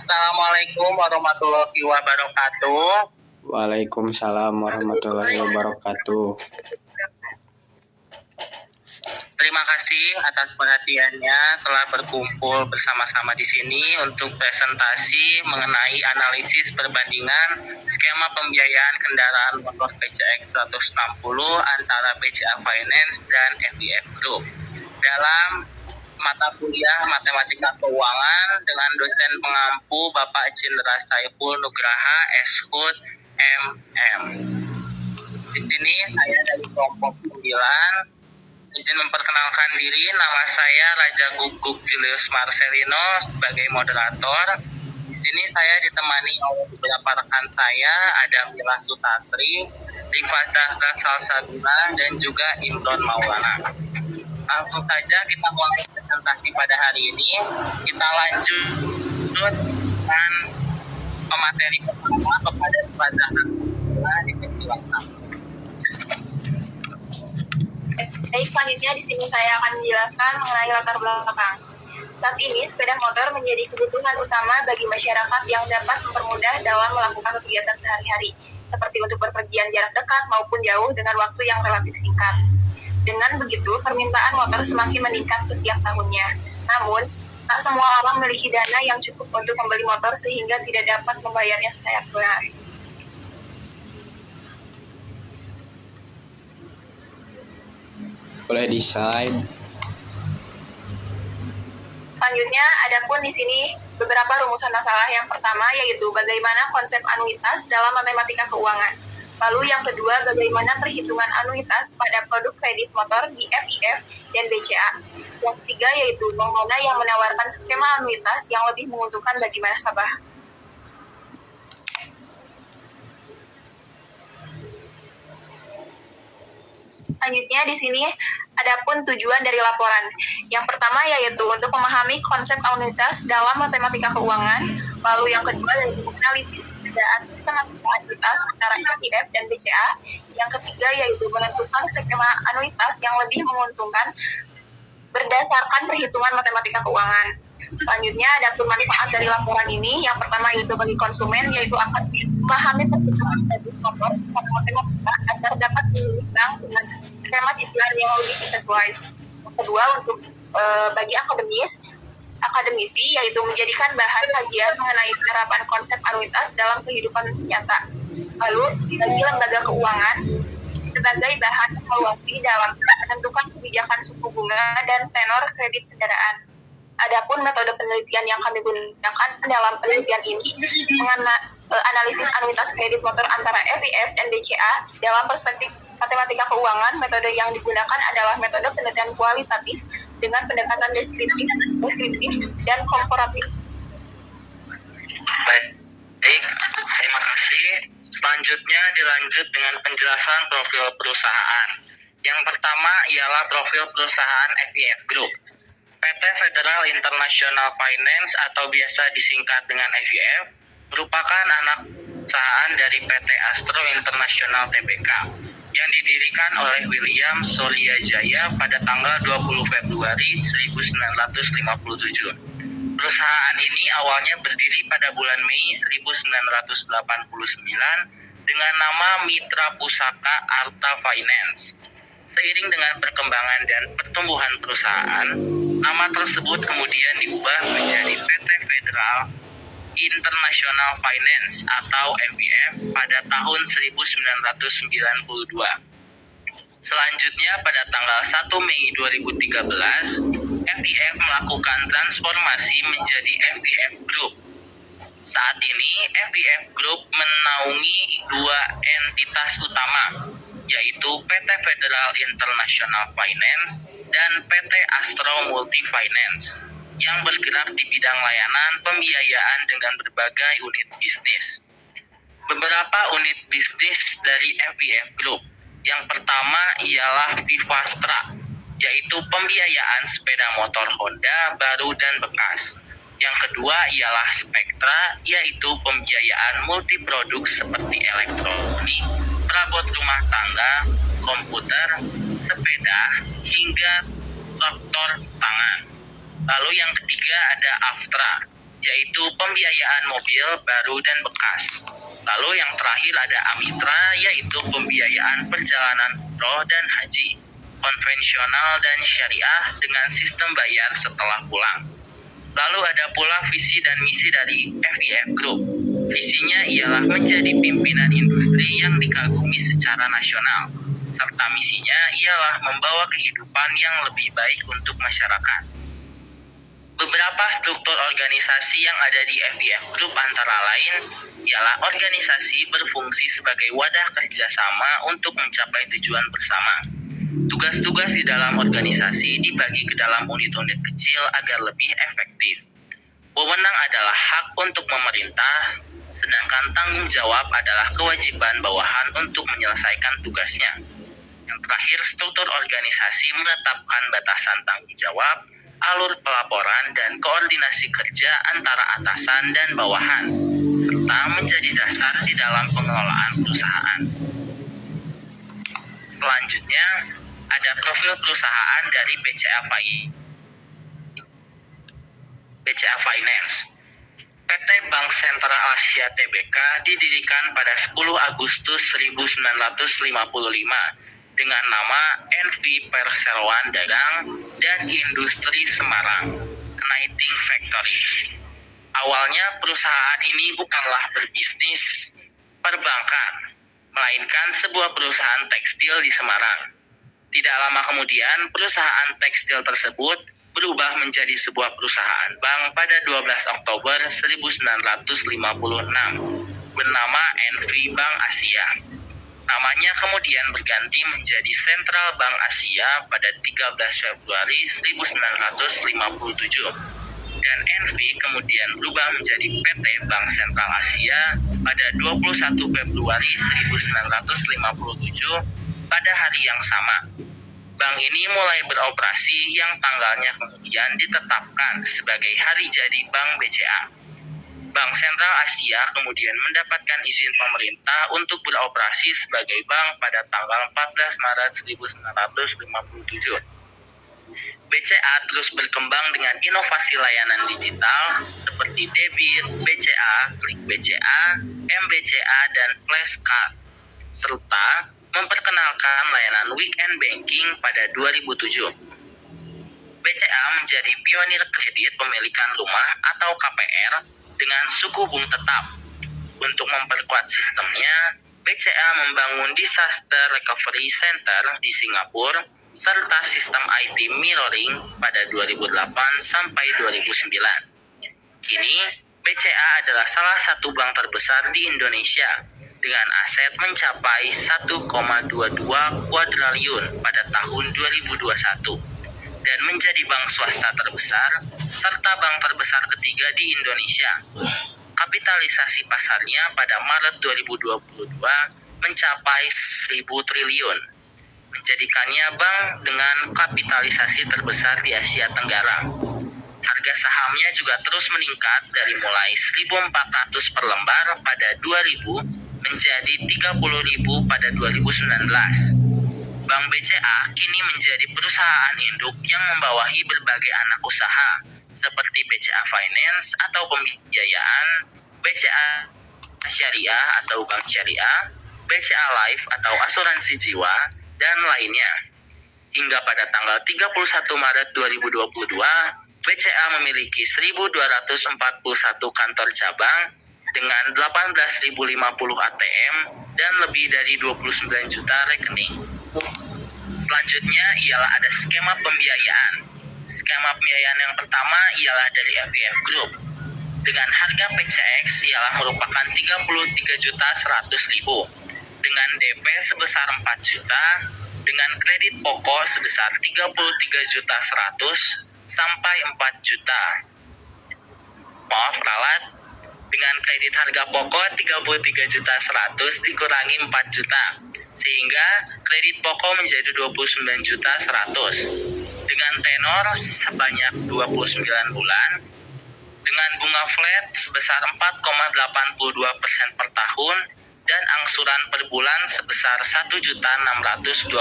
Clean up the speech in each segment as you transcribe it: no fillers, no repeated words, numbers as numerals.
Assalamualaikum warahmatullahi wabarakatuh. Waalaikumsalam warahmatullahi wabarakatuh. Terima kasih atas perhatiannya telah berkumpul bersama-sama di sini untuk presentasi mengenai analisis perbandingan skema pembiayaan kendaraan motor PCX 160 antara BCA Finance dan FIF Group dalam mata kuliah Matematika Keuangan dengan dosen pengampu Bapak Cindra Saiful Nugraha Shud MM. Di sini saya dari kelompok 9. Izin memperkenalkan diri, nama saya Raja Guguk Julius Marcelino sebagai moderator. Di sini saya ditemani oleh beberapa rekan saya, ada Mila Sutatri, Rifa Zahra Salsabila, dan juga Imron Maulana. Langsung saja kita mulai presentasi pada hari ini. Kita lanjut dengan pemateri pertama kepada Rifa Zahra di sesi WhatsApp. Baik, selanjutnya di sini saya akan menjelaskan mengenai latar belakang. Saat ini, sepeda motor menjadi kebutuhan utama bagi masyarakat yang dapat mempermudah dalam melakukan kegiatan sehari-hari, seperti untuk berpergian jarak dekat maupun jauh dengan waktu yang relatif singkat. Dengan begitu, permintaan motor semakin meningkat setiap tahunnya. Namun, tak semua orang memiliki dana yang cukup untuk membeli motor sehingga tidak dapat membayarnya secara benar. Boleh desain. Selanjutnya, adapun di sini beberapa rumusan masalah. Yang pertama yaitu bagaimana konsep anuitas dalam matematika keuangan. Lalu yang kedua, bagaimana perhitungan anuitas pada produk kredit motor di FIF dan BCA. Yang ketiga yaitu bank mana yang menawarkan skema anuitas yang lebih menguntungkan bagi nasabah. Selanjutnya di sini adapun tujuan dari laporan. Yang pertama yaitu untuk memahami konsep anuitas dalam matematika keuangan. Lalu yang kedua yaitu analisis perbedaan sistem anuitas antara FIF dan BCA. Yang ketiga yaitu menentukan skema anuitas yang lebih menguntungkan berdasarkan perhitungan matematika keuangan. Selanjutnya adapun manfaat dari laporan ini. Yang pertama yaitu bagi konsumen yaitu akan memahami perhitungan kredit motor secara matematika agar dapat memilih bank dengan skema cicilan yang lebih sesuai. Yang kedua untuk bagi akademisi yaitu menjadikan bahan kajian mengenai penerapan konsep anuitas dalam kehidupan nyata. Lalu bagi lembaga keuangan sebagai bahan evaluasi dalam menentukan kebijakan suku bunga dan tenor kredit kendaraan. Adapun metode penelitian yang kami gunakan dalam penelitian ini analisis anuitas kredit motor antara FIF dan BCA dalam perspektif matematika keuangan. Metode yang digunakan adalah metode penelitian kualitatif dengan pendekatan deskriptif dan komparatif. Baik, terima kasih. Selanjutnya dilanjut dengan penjelasan profil perusahaan. Yang pertama ialah profil perusahaan FIF Group. PT Federal International Finance atau biasa disingkat dengan FIF merupakan anak perusahaan dari PT Astro International Tbk yang didirikan oleh William Soliajaya pada tanggal 20 Februari 1957. Perusahaan ini awalnya berdiri pada bulan Mei 1989 dengan nama Mitra Pusaka Arta Finance. Seiring dengan perkembangan dan pertumbuhan perusahaan, nama tersebut kemudian diubah menjadi PT Federal International Finance atau FIF pada tahun 1992. Selanjutnya pada tanggal 1 Mei 2013, FIF melakukan transformasi menjadi FIF Group. Saat ini FIF Group menaungi dua entitas utama, yaitu PT Federal International Finance dan PT Astro Multi Finance yang bergerak di bidang layanan pembiayaan dengan berbagai unit bisnis. Beberapa unit bisnis dari FIF Group. Yang pertama ialah Vivastra, yaitu pembiayaan sepeda motor Honda baru dan bekas. Yang kedua ialah Spectra, yaitu pembiayaan multiproduk seperti elektronik, perabot rumah tangga, komputer, sepeda, hingga traktor tangan. Lalu yang ketiga ada Aftra, yaitu pembiayaan mobil baru dan bekas. Lalu yang terakhir ada Amitra, yaitu pembiayaan perjalanan umroh dan haji, konvensional dan syariah dengan sistem bayar setelah pulang. Lalu ada pula visi dan misi dari FIF Group. Visinya ialah menjadi pimpinan industri yang dikagumi secara nasional, serta misinya ialah membawa kehidupan yang lebih baik untuk masyarakat. Beberapa struktur organisasi yang ada di FIF Group antara lain ialah organisasi berfungsi sebagai wadah kerjasama untuk mencapai tujuan bersama. Tugas-tugas di dalam organisasi dibagi ke dalam unit-unit kecil agar lebih efektif. Wewenang adalah hak untuk memerintah, sedangkan tanggung jawab adalah kewajiban bawahan untuk menyelesaikan tugasnya. Yang terakhir, struktur organisasi menetapkan batasan tanggung jawab, alur pelaporan, dan koordinasi kerja antara atasan dan bawahan, serta menjadi dasar di dalam pengelolaan perusahaan. Selanjutnya, ada profil perusahaan dari BCA Finance. PT Bank Sentral Asia Tbk didirikan pada 10 Agustus 1955 dengan nama NV Perseroan Dagang dan Industri Semarang, Knighting Factory. Awalnya perusahaan ini bukanlah berbisnis perbankan, melainkan sebuah perusahaan tekstil di Semarang. Tidak lama kemudian, perusahaan tekstil tersebut berubah menjadi sebuah perusahaan bank pada 12 Oktober 1956 bernama NV Bank Asia. Namanya kemudian berganti menjadi Central Bank Asia pada 13 Februari 1957 dan NV kemudian berubah menjadi PT Bank Sentral Asia pada 21 Februari 1957 pada hari yang sama. Bank ini mulai beroperasi yang tanggalnya kemudian ditetapkan sebagai hari jadi Bank BCA. Bank Sentral Asia kemudian mendapatkan izin pemerintah untuk beroperasi sebagai bank pada tanggal 14 Maret 1957. BCA terus berkembang dengan inovasi layanan digital seperti debit, BCA, klik BCA, MBCA, dan flashcard, serta memperkenalkan layanan weekend banking pada 2007. BCA menjadi pionir kredit pemilikan rumah atau KPR dengan suku bunga tetap. Untuk memperkuat sistemnya, BCA membangun Disaster Recovery Center di Singapura serta sistem IT mirroring pada 2008 sampai 2009. Kini, BCA adalah salah satu bank terbesar di Indonesia dengan aset mencapai 1,22 kuadriliun pada tahun 2021 dan menjadi bank swasta terbesar serta bank terbesar ketiga di Indonesia. Kapitalisasi pasarnya pada Maret 2022 mencapai 1.000 triliun, menjadikannya bank dengan kapitalisasi terbesar di Asia Tenggara. Harga sahamnya juga terus meningkat dari mulai 1.400 per lembar pada 2000 menjadi 30.000 pada 2019. Bank BCA kini menjadi perusahaan induk yang membawahi berbagai anak usaha seperti BCA Finance atau pembiayaan, BCA Syariah atau Bank Syariah, BCA Life atau asuransi jiwa, dan lainnya. Hingga pada tanggal 31 Maret 2022, BCA memiliki 1.241 kantor cabang dengan 18.050 ATM dan lebih dari 29 juta rekening. Selanjutnya ialah ada skema pembiayaan. Skema pembiayaan yang pertama ialah dari FIF Group. Dengan harga PCX ialah merupakan 33.100.000 dengan DP sebesar 4 juta, dengan kredit pokok sebesar 33.100 sampai 4 juta. Maaf ralat, dengan kredit harga pokok 33.100 dikurangi 4 juta, sehingga kredit pokok menjadi 29.100 dengan tenor sebanyak 29 bulan, dengan bunga flat sebesar 4,82% per tahun, dan angsuran per bulan sebesar 1.620.000,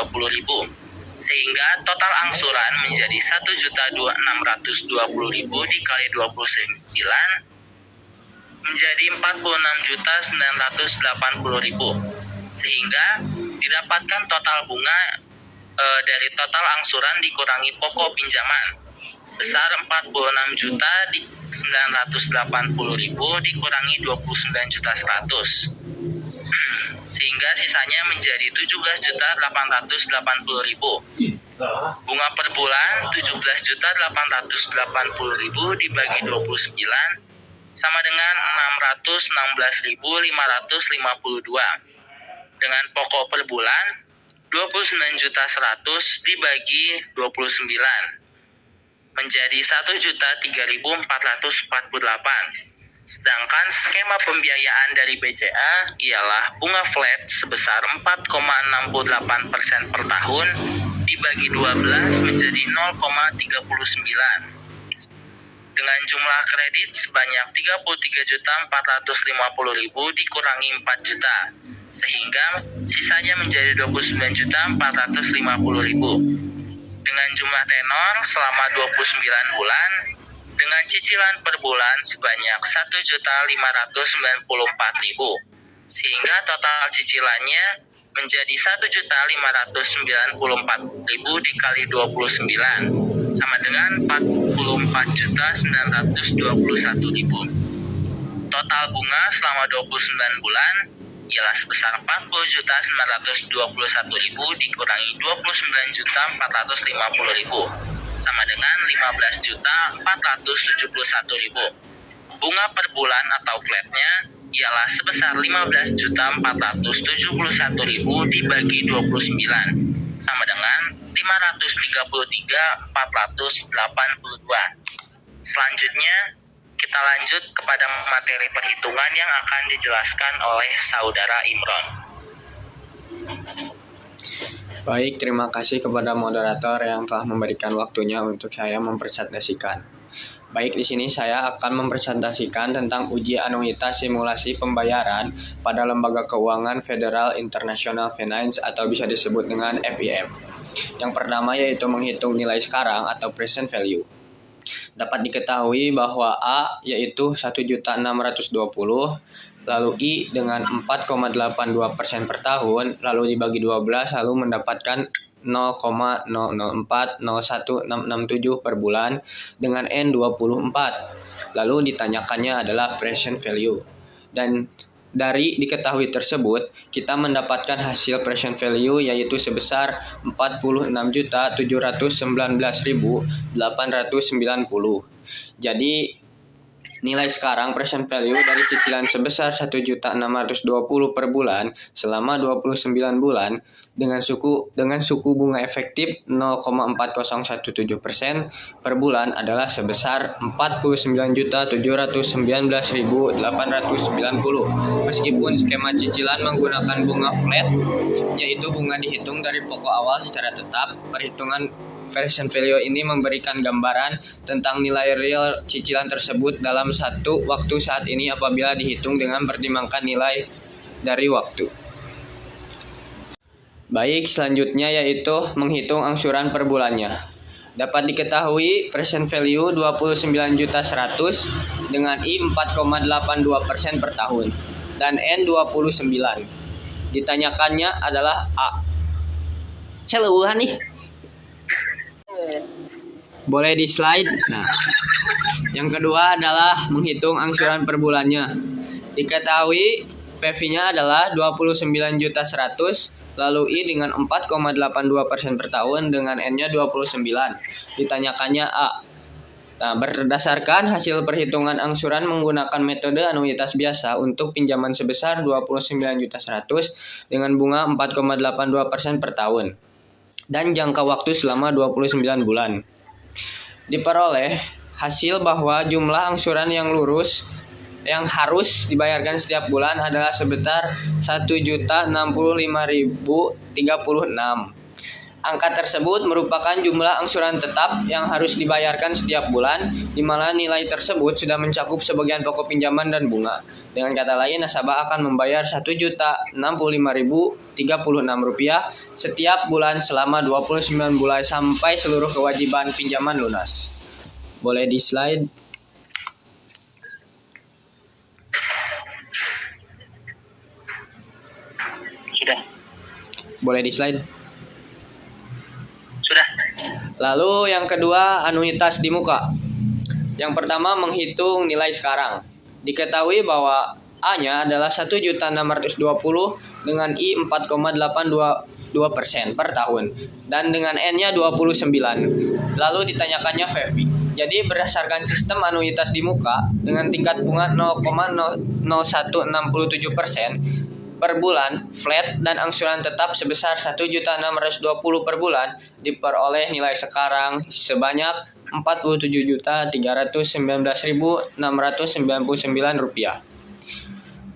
sehingga total angsuran menjadi 1.620.000 dikali 29 menjadi 46.980.000, sehingga didapatkan total bunga dari total angsuran dikurangi pokok pinjaman sebesar 46.980.000 dikurangi 29.100, sehingga sisanya menjadi 17.880.000. Bunga per bulan 17.880.000 dibagi 29 sama dengan 616.552. Dengan pokok per bulan 29.100 dibagi 29 menjadi 1.003.448. Sedangkan skema pembiayaan dari BCA ialah bunga flat sebesar 4,68% per tahun dibagi 12 menjadi 0,39. Dengan jumlah kredit sebanyak 33.450.000 dikurangi 4 juta, sehingga sisanya menjadi 29.450.000. Dengan jumlah tenor selama 29 bulan, dengan cicilan per bulan sebanyak 1.594.000, sehingga total cicilannya menjadi 1.594.000 dikali 29 sama dengan 44.921.000. Total bunga selama 29 bulan ialah sebesar 40.921.000 dikurangi 29.450.000 sama dengan 15.471.000. Bunga per bulan atau flatnya ialah sebesar 15.471.000 dibagi 29 sama dengan 533.482. Selanjutnya kita lanjut kepada materi perhitungan yang akan dijelaskan oleh Saudara Imron. Baik, terima kasih kepada moderator yang telah memberikan waktunya untuk saya mempresentasikan. Baik, di sini saya akan mempresentasikan tentang uji anuitas simulasi pembayaran pada Lembaga Keuangan Federal International Finance atau bisa disebut dengan FIF. Yang pertama yaitu menghitung nilai sekarang atau present value. Dapat diketahui bahwa A yaitu 1.620, lalu I dengan 4,82% per tahun, lalu dibagi 12 lalu mendapatkan 0,00401667 per bulan dengan N 24. Lalu ditanyakannya adalah present value. Dan dari diketahui tersebut, kita mendapatkan hasil present value yaitu sebesar 46.719.890. Jadi nilai sekarang present value dari cicilan sebesar 1.620 per bulan selama 29 bulan dengan suku bunga efektif 0,4017% per bulan adalah sebesar 49.719.890. Meskipun skema cicilan menggunakan bunga flat, yaitu bunga dihitung dari pokok awal secara tetap, perhitungan present value ini memberikan gambaran tentang nilai real cicilan tersebut dalam satu waktu saat ini apabila dihitung dengan pertimbangkan nilai dari waktu. Baik, selanjutnya yaitu menghitung angsuran per bulannya. Dapat diketahui present value 29.100 dengan I 4,82% per tahun dan N 29. Ditanyakannya adalah A. Celuhan nih. Boleh di slide. Nah, yang kedua adalah menghitung angsuran per bulannya. Diketahui PV-nya adalah 29.100, lalu I dengan 4,82% per tahun dengan N-nya 29. Ditanyakannya A. Nah, berdasarkan hasil perhitungan angsuran menggunakan metode anuitas biasa untuk pinjaman sebesar 29.100 dengan bunga 4,82% per tahun dan jangka waktu selama 29 bulan. Diperoleh hasil bahwa jumlah angsuran yang harus dibayarkan setiap bulan adalah sebesar 1.065.036. Angka tersebut merupakan jumlah angsuran tetap yang harus dibayarkan setiap bulan, di mana nilai tersebut sudah mencakup sebagian pokok pinjaman dan bunga. Dengan kata lain, nasabah akan membayar Rp1.065.036 setiap bulan selama 29 bulan sampai seluruh kewajiban pinjaman lunas. Boleh di slide. Boleh di slide. Sudah. Lalu yang kedua, anuitas di muka. Yang pertama, menghitung nilai sekarang. Diketahui bahwa A-nya adalah 1.620 dengan I 4,822% per tahun dan dengan N-nya 29. Lalu ditanyakannya Fevi. Jadi berdasarkan sistem anuitas di muka dengan tingkat bunga 0,0167% per bulan flat dan angsuran tetap sebesar 1.620 per bulan, diperoleh nilai sekarang sebanyak Rp47.319.699.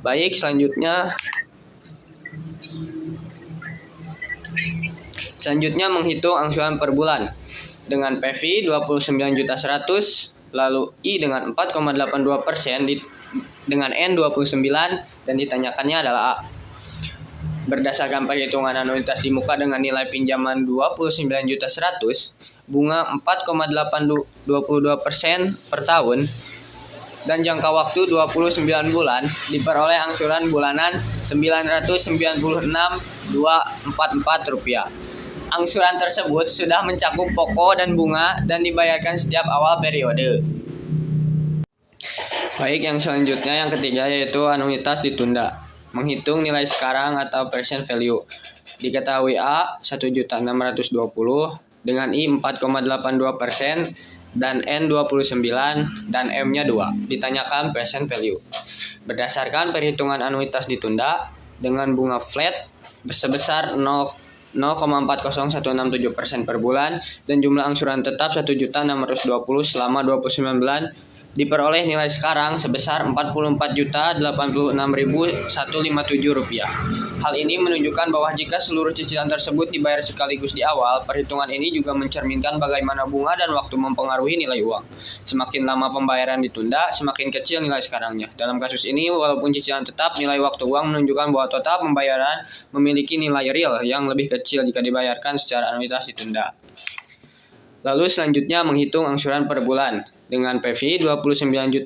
Baik, selanjutnya menghitung angsuran per bulan dengan PV 29.100.000, lalu I dengan 4,82%, dengan N 29, dan ditanyakannya adalah A. Berdasarkan perhitungan anuitas di muka dengan nilai pinjaman 29.100.000, bunga 4,822% per tahun, dan jangka waktu 29 bulan, diperoleh angsuran bulanan Rp996.244. Angsuran tersebut sudah mencakup pokok dan bunga dan dibayarkan setiap awal periode. Baik, yang selanjutnya yang ketiga yaitu anuitas ditunda. Menghitung nilai sekarang atau present value. Diketahui A 1.620 dengan I 4,82% dan N 29 dan M-nya 2. Ditanyakan present value. Berdasarkan perhitungan anuitas ditunda dengan bunga flat sebesar 0,40167% per bulan dan jumlah angsuran tetap 1.620 selama 29 bulan, diperoleh nilai sekarang sebesar Rp44.086.157. Hal ini menunjukkan bahwa jika seluruh cicilan tersebut dibayar sekaligus di awal, perhitungan ini juga mencerminkan bagaimana bunga dan waktu mempengaruhi nilai uang. Semakin lama pembayaran ditunda, semakin kecil nilai sekarangnya. Dalam kasus ini, walaupun cicilan tetap, nilai waktu uang menunjukkan bahwa total pembayaran memiliki nilai real yang lebih kecil jika dibayarkan secara anuitas ditunda. Lalu selanjutnya menghitung angsuran per bulan dengan PV 29.100.000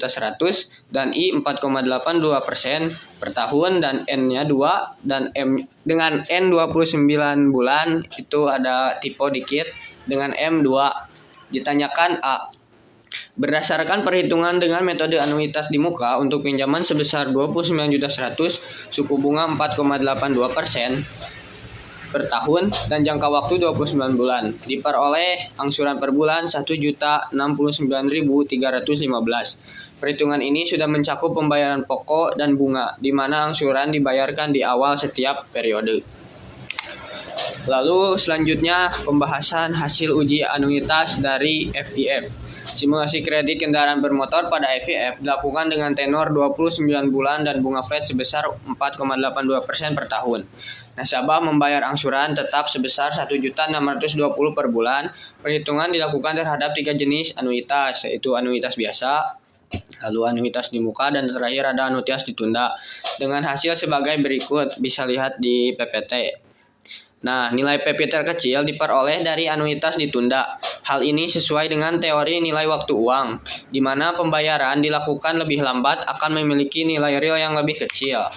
dan I 4,82% per tahun dan N-nya 2 dan M dengan N 29 bulan itu ada typo dikit dengan M 2. Ditanyakan A. Berdasarkan perhitungan dengan metode anuitas di muka untuk pinjaman sebesar 29.100.000, suku bunga 4,82% per tahun dan jangka waktu 29 bulan, diperoleh angsuran per bulan Rp1.069.315. Perhitungan ini sudah mencakup pembayaran pokok dan bunga, di mana angsuran dibayarkan di awal setiap periode. Lalu selanjutnya pembahasan hasil uji anuitas dari FIF. Simulasi kredit kendaraan bermotor pada FIF dilakukan dengan tenor 29 bulan dan bunga flat sebesar 4,82% per tahun. Nasabah membayar angsuran tetap sebesar Rp1.620 per bulan. Perhitungan dilakukan terhadap 3 jenis anuitas, yaitu anuitas biasa, lalu anuitas di muka, dan terakhir ada anuitas ditunda. Dengan hasil sebagai berikut, bisa lihat di PPT. Nah, nilai PP terkecil diperoleh dari anuitas ditunda. Hal ini sesuai dengan teori nilai waktu uang, di mana pembayaran dilakukan lebih lambat akan memiliki nilai real yang lebih kecil.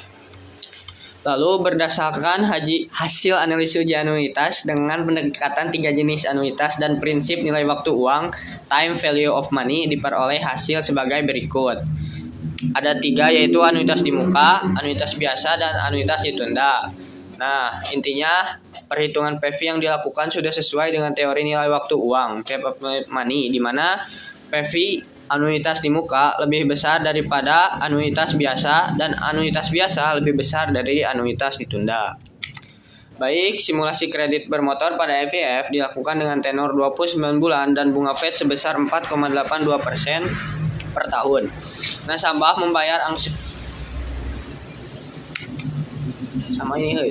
Lalu berdasarkan hasil analisis uji anuitas dengan pendekatan 3 jenis anuitas dan prinsip nilai waktu uang, time value of money, diperoleh hasil sebagai berikut. Ada 3, yaitu anuitas di muka, anuitas biasa, dan anuitas ditunda. Nah, intinya perhitungan PV yang dilakukan sudah sesuai dengan teori nilai waktu uang, time of money, di mana PV anuitas di muka lebih besar daripada anuitas biasa dan anuitas biasa lebih besar dari anuitas ditunda. Baik, simulasi kredit bermotor pada FIF dilakukan dengan tenor 29 bulan dan bunga flat sebesar 4,82% per tahun. Nasabah membayar sama ini.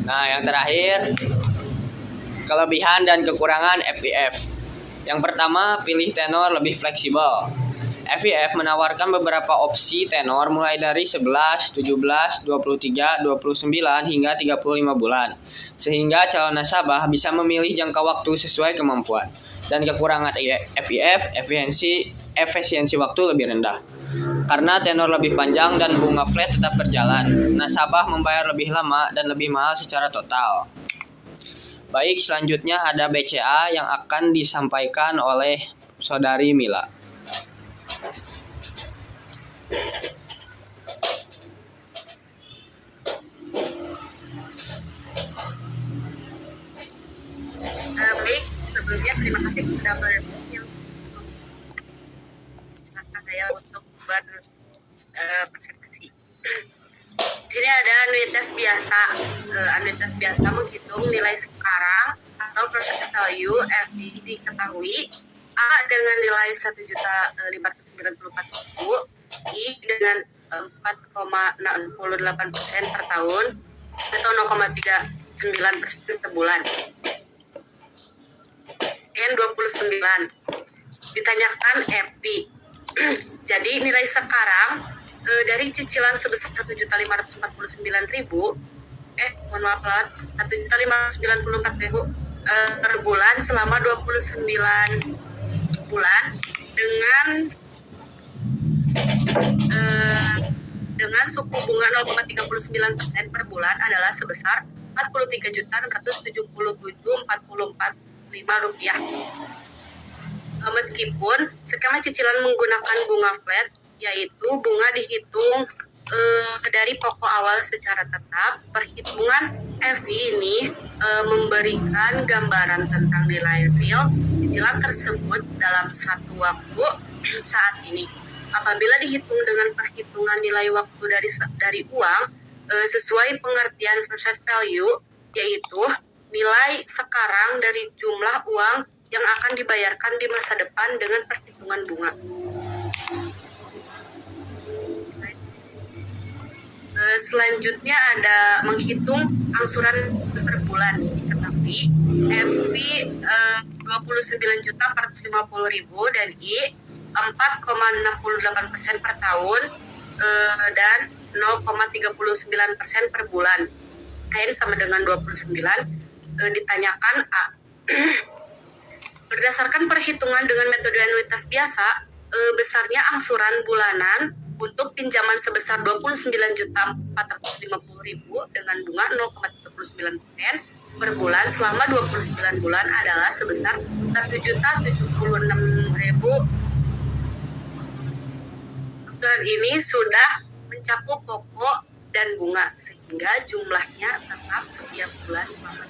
Nah, yang terakhir kelebihan dan kekurangan FIF. Yang pertama, pilih tenor lebih fleksibel. FIF menawarkan beberapa opsi tenor mulai dari 11, 17, 23, 29 hingga 35 bulan. Sehingga calon nasabah bisa memilih jangka waktu sesuai kemampuan. Dan kekurangan FIF, efisiensi waktu lebih rendah. Karena tenor lebih panjang dan bunga flat tetap berjalan, nasabah membayar lebih lama dan lebih mahal secara total. Baik, selanjutnya ada BCA yang akan disampaikan oleh Saudari Mila. Baik, sebelumnya terima kasih kepada Bapak yang silakan saya untuk berpresentasi. Di sini ada anuitas biasa. Anuitas biasa menghitung nilai sekarang atau present value FV diketahui A dengan nilai 1.594.000, I dengan 4,68% per tahun atau 0,39% per bulan. N29 ditanyakan FP. Jadi nilai sekarang dari cicilan sebesar 1.549.000 1.594.000 per bulan selama 29 bulan dengan suku bunga 0,39% per bulan adalah sebesar Rp43.677.44.5. Meskipun skema cicilan menggunakan bunga flat, yaitu bunga dihitung dari pokok awal secara tetap, perhitungan FI ini memberikan gambaran tentang nilai real cicilan tersebut dalam satu waktu saat ini. Apabila dihitung dengan perhitungan nilai waktu dari uang sesuai pengertian present value, yaitu nilai sekarang dari jumlah uang yang akan dibayarkan di masa depan dengan perhitungan bunga. Selanjutnya ada menghitung angsuran per bulan. Diketahui FP 29.450.000 dan I 4,68% per tahun dan 0,39% per bulan. N sama dengan 29. Ditanyakan A. Berdasarkan perhitungan dengan metode anuitas biasa, besarnya angsuran bulanan untuk pinjaman sebesar 29.450.000 dengan bunga 0,39% per bulan selama 29 bulan adalah sebesar 1.076.000. Angsuran ini sudah mencakup pokok dan bunga sehingga jumlahnya tetap setiap bulan selama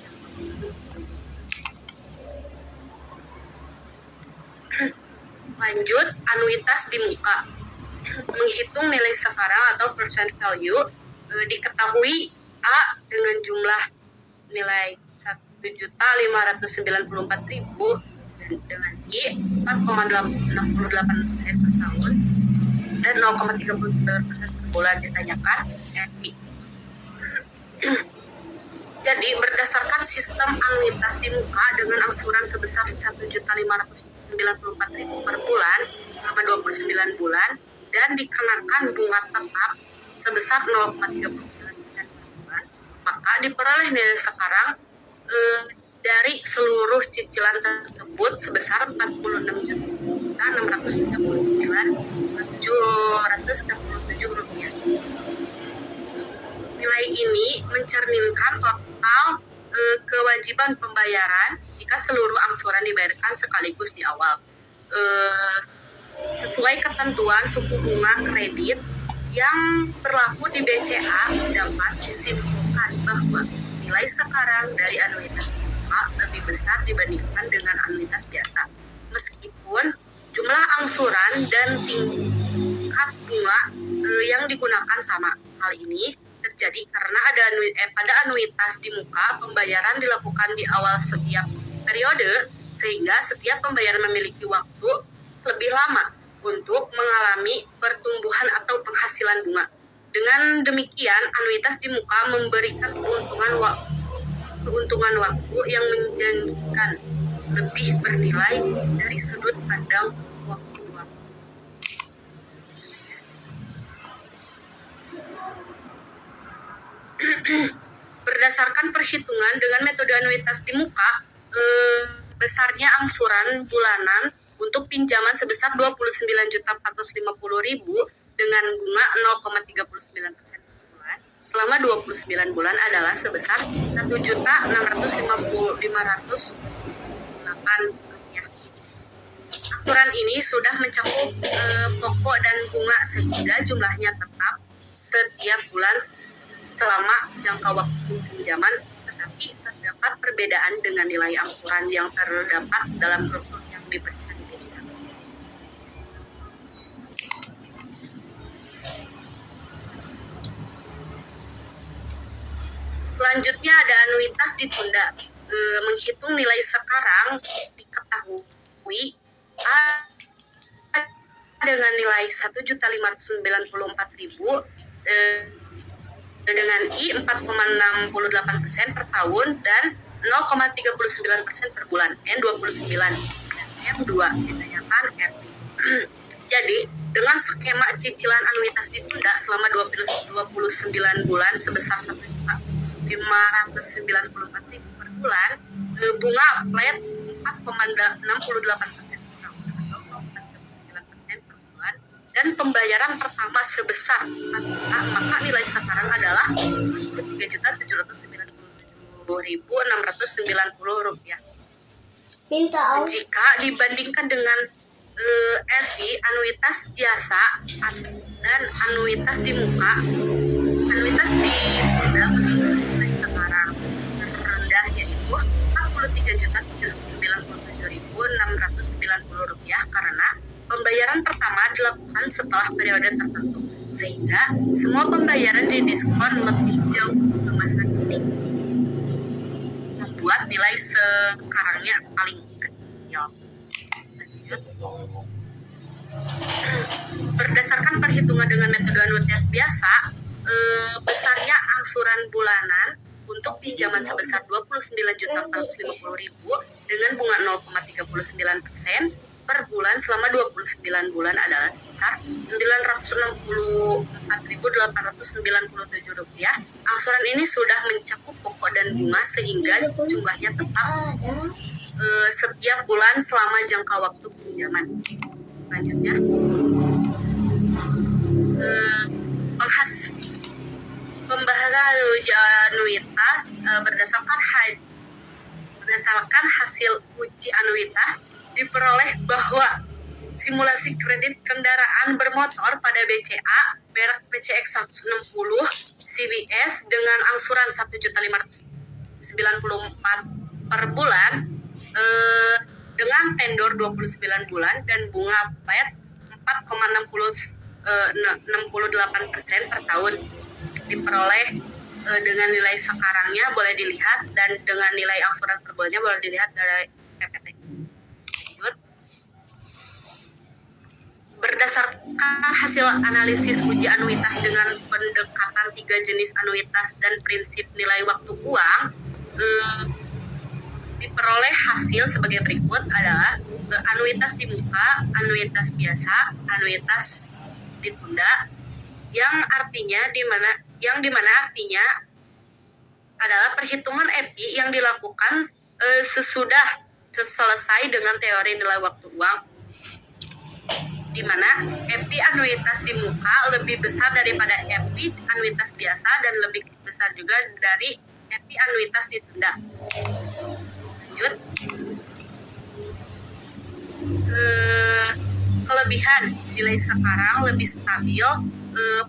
Lanjut, anuitas di muka. Menghitung nilai sekarang atau present value, diketahui A dengan jumlah nilai 1.594.000 dan dengan I 4,68% per tahun dan 0,39% per bulan. Ditanyakan FI. Jadi berdasarkan sistem anuitas di muka dengan angsuran sebesar 1.594.000 per bulan selama 29 bulan dan dikenakan bunga tetap sebesar 0,39% per bulan, maka diperoleh nilai sekarang dari seluruh cicilan tersebut sebesar 46.639.767 rupiah. Nilai ini mencerminkan total kewajiban pembayaran jika seluruh angsuran dibayarkan sekaligus di awal. Sesuai ketentuan suku bunga kredit yang berlaku di BCA, dapat disimpulkan bahwa nilai sekarang dari anuitas A lebih besar dibandingkan dengan anuitas biasa. Meskipun jumlah angsuran dan tingkat bunga yang digunakan sama. Hal ini terjadi karena pada anuitas di muka pembayaran dilakukan di awal setiap periode, sehingga setiap pembayaran memiliki waktu lebih lama untuk mengalami pertumbuhan atau penghasilan bunga. Dengan demikian, anuitas di muka memberikan keuntungan waktu yang menjanjikan lebih bernilai dari sudut pandang waktu. Berdasarkan perhitungan dengan metode anuitas di muka, besarnya angsuran bulanan untuk pinjaman sebesar 29.450.000 dengan bunga 0,39% per bulan selama 29 bulan adalah sebesar 1.650.508 rupiah. Angsuran ini sudah mencakup pokok dan bunga sehingga jumlahnya tetap setiap bulan selama jangka waktu pinjaman, tetapi terdapat perbedaan dengan nilai angsuran yang terdapat dalam brosur yang diberikan di BCA. Selanjutnya ada anuitas ditunda. Menghitung nilai sekarang diketahui dengan nilai 1.594.000 dengan I 4,68% per tahun dan 0,39% per bulan, N29 dan M2 ditanyakan RP. Jadi dengan skema cicilan anuitas ditunda selama 29 bulan sebesar 1.594.000 per bulan, bunga flat 4,68% per tahun atau 0,39% per bulan, dan pembayaran pertama sebesar maka nilai sekarang adalah Rp43.797.690. Jika dibandingkan dengan FI, anuitas biasa dan anuitas di muka, anuitas ditunda memiliki nilai sekarang terendah yaitu Rp43.797.690 karena pembayaran pertama dilakukan setelah periode tertentu, sehingga semua pembayaran didiskon lebih jauh ke masa kini, membuat nilai sekarangnya paling kecil. Lanjut. Berdasarkan perhitungan dengan metode anuitas biasa, besarnya angsuran bulanan untuk pinjaman sebesar Rp29.450.000 dengan bunga 0,39% per bulan selama 29 bulan adalah sebesar Rp964.897. Angsuran ini sudah mencakup pokok dan bunga sehingga jumlahnya tetap setiap bulan selama jangka waktu pinjaman. Selanjutnya, pembahasan anuitas berdasarkan hasil uji anuitas diperoleh bahwa simulasi kredit kendaraan bermotor pada BCA merek PCX 160 CBS dengan angsuran 1.594.000 per bulan dengan tenor 29 bulan dan bunga flat 4,68% per tahun diperoleh dengan nilai sekarangnya boleh dilihat dan dengan nilai angsuran per bulannya boleh dilihat dari PPT. Berdasarkan hasil analisis uji anuitas dengan pendekatan 3 jenis anuitas dan prinsip nilai waktu uang, diperoleh hasil sebagai berikut adalah anuitas di muka, anuitas biasa, anuitas ditunda, yang dimana artinya adalah perhitungan EPI yang dilakukan sesudah selesai dengan teori nilai waktu uang, di mana EPI anuitas di muka lebih besar daripada EPI anuitas biasa dan lebih besar juga dari EPI anuitas ditunda. Lanjut. Kelebihan nilai sekarang lebih stabil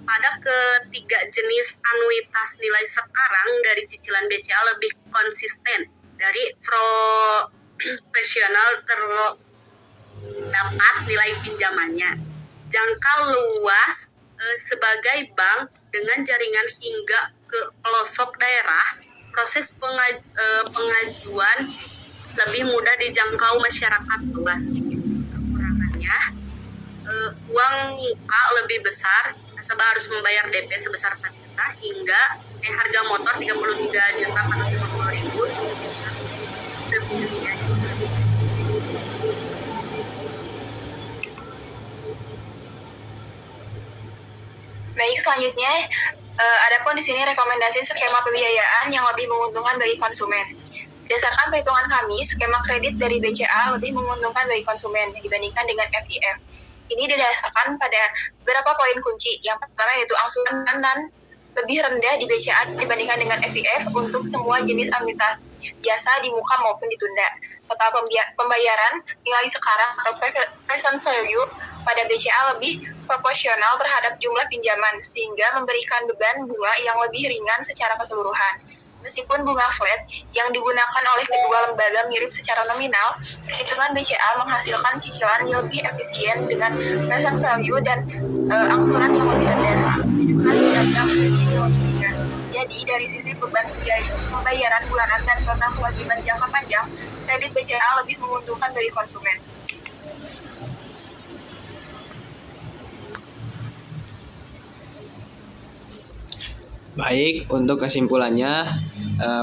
pada ketiga jenis anuitas nilai sekarang dari cicilan BCA lebih konsisten dari profesional terdapat nilai pinjamannya. Jangka luas sebagai bank dengan jaringan hingga ke pelosok daerah, proses pengajuan lebih mudah dijangkau masyarakat luas. Kekurangannya, uang muka lebih besar, nasabah harus membayar DP sebesar 4 juta hingga harga motor 33.450.000 sebenarnya. Baik, selanjutnya adapun di sini rekomendasi skema pembiayaan yang lebih menguntungkan bagi konsumen. Berdasarkan perhitungan kami, skema kredit dari BCA lebih menguntungkan bagi konsumen dibandingkan dengan FIF. Ini didasarkan pada beberapa poin kunci. Yang pertama yaitu angsuran dan lebih rendah di BCA dibandingkan dengan FIF untuk semua jenis anuitas, biasa di muka maupun ditunda. Total pembayaran nilai sekarang atau present value pada BCA lebih proporsional terhadap jumlah pinjaman, sehingga memberikan beban bunga yang lebih ringan secara keseluruhan. Meskipun bunga flat yang digunakan oleh kedua lembaga mirip secara nominal, perhitungan BCA menghasilkan cicilan yang lebih efisien dengan present value dan angsuran yang lebih rendah. Jadi dari sisi beban pembayaran bulanan dan total kewajiban jangka panjang, kredit BCA lebih menguntungkan bagi konsumen. Baik, untuk kesimpulannya,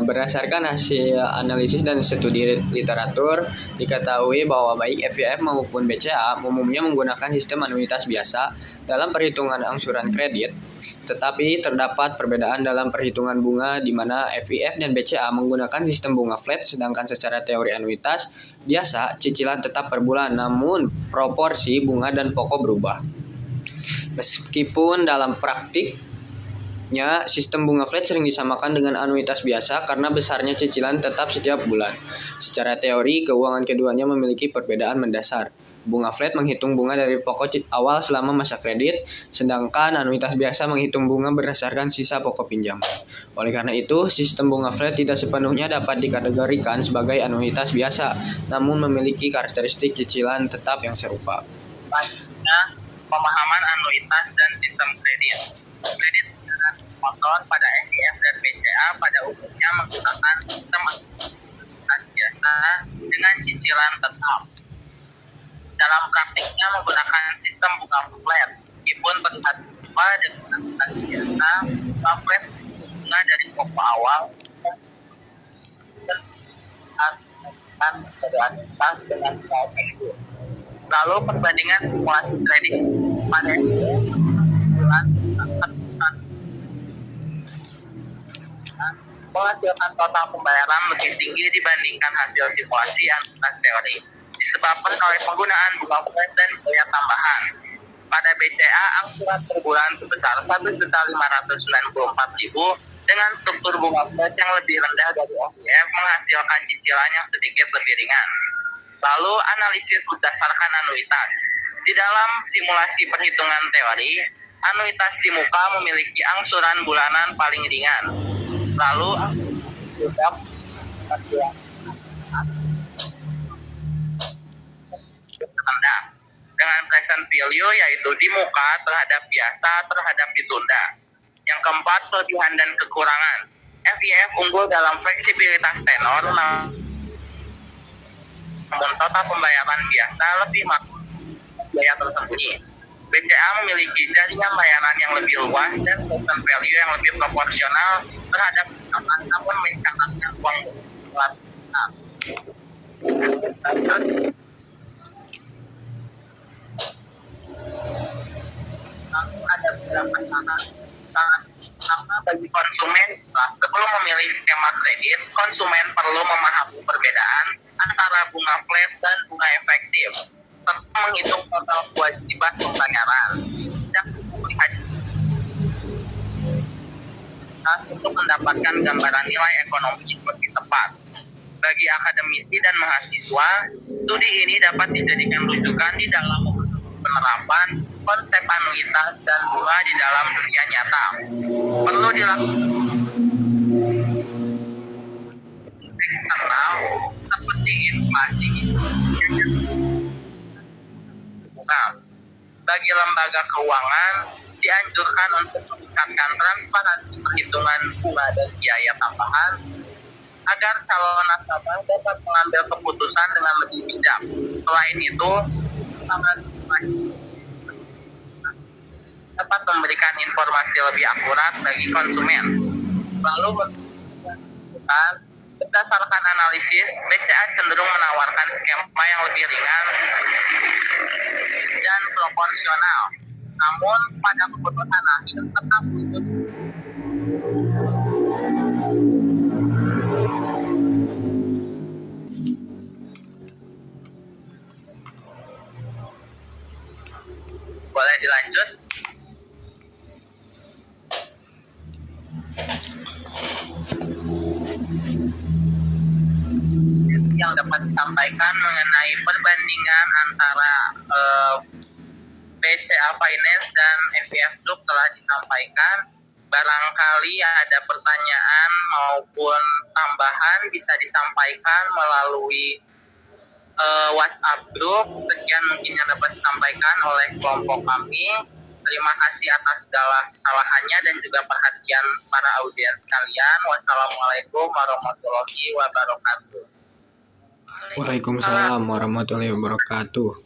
berdasarkan hasil analisis dan studi literatur, diketahui bahwa baik FIF maupun BCA umumnya menggunakan sistem anuitas biasa dalam perhitungan angsuran kredit, tetapi terdapat perbedaan dalam perhitungan bunga di mana FIF dan BCA menggunakan sistem bunga flat, sedangkan secara teori anuitas biasa cicilan tetap per bulan, namun proporsi bunga dan pokok berubah. Meskipun dalam praktiknya sistem bunga flat sering disamakan dengan anuitas biasa karena besarnya cicilan tetap setiap bulan. Secara teori, keuangan keduanya memiliki perbedaan mendasar. Bunga flat menghitung bunga dari pokok awal selama masa kredit, sedangkan anuitas biasa menghitung bunga berdasarkan sisa pokok pinjaman. Oleh karena itu, sistem bunga flat tidak sepenuhnya dapat dikategorikan sebagai anuitas biasa, namun memiliki karakteristik cicilan tetap yang serupa. Selanjutnya, pemahaman anuitas dan sistem kredit. Kredit motor pada FIF dan BCA pada umumnya menggunakan sistem anuitas biasa dengan cicilan tetap. Dalam praktiknya menggunakan sistem bunga flat, meskipun terlihat sama dengan anuitas biasa, bunga flat bunga dari pokok awal dan dari anuitas dengan nilai tekstur. Lalu perbandingan simulasi kredit pada bulan menghasilkan total pembayaran lebih tinggi dibandingkan hasil simulasi anuitas teori, disebabkan oleh penggunaan bunga flat dan biaya tambahan. Pada BCA, angsuran per bulan sebesar Rp1.594.000 dengan struktur bunga flat yang lebih rendah dari FIF menghasilkan cicilan yang sedikit lebih ringan. Lalu analisis berdasarkan anuitas. Di dalam simulasi perhitungan teori, anuitas di muka memiliki angsuran bulanan paling ringan. Lalu rendah dengan present value yaitu di muka terhadap biasa terhadap ditunda. Yang keempat, kelebihan dan kekurangan. FIF unggul dalam fleksibilitas tenor, namun total pembayaran biasa lebih makmur biaya tersembunyi. BCA memiliki jaringan layanan yang lebih luas dan present value yang lebih proporsional terhadap pinjaman, namun mencatatkan uang besar. Ada beberapa sangat utama bagi konsumen. Sebelum memilih skema kredit, konsumen perlu memahami perbedaan antara bunga flat dan bunga efektif, serta menghitung total kewajiban pembayaran dan melihat untuk mendapatkan gambaran nilai ekonomi yang lebih tepat. Bagi akademisi dan mahasiswa, studi ini dapat dijadikan rujukan di dalam penerapan konsep anuitas dan bunga di dalam dunia nyata. Perlu dilakukan eksternal seperti inflasi. Bagi lembaga keuangan, dianjurkan untuk meningkatkan transparansi perhitungan bunga dan biaya tambahan agar calon nasabah dapat mengambil keputusan dengan lebih bijak. Selain itu, dapat memberikan informasi lebih akurat bagi konsumen. Lalu berdasarkan analisis, BCA cenderung menawarkan skema yang lebih ringan dan proporsional. Namun pada keputusan akhir tetap Boleh dilanjut? Yang dapat disampaikan mengenai perbandingan antara BCA Finance dan MPF Group telah disampaikan. Barangkali ada pertanyaan maupun tambahan bisa disampaikan melalui WhatsApp group. Sekian mungkin yang dapat disampaikan oleh kelompok kami. Terima kasih atas segala kesalahannya dan juga perhatian para audiens sekalian. Wassalamualaikum warahmatullahi wabarakatuh. Waalaikumsalam warahmatullahi wabarakatuh.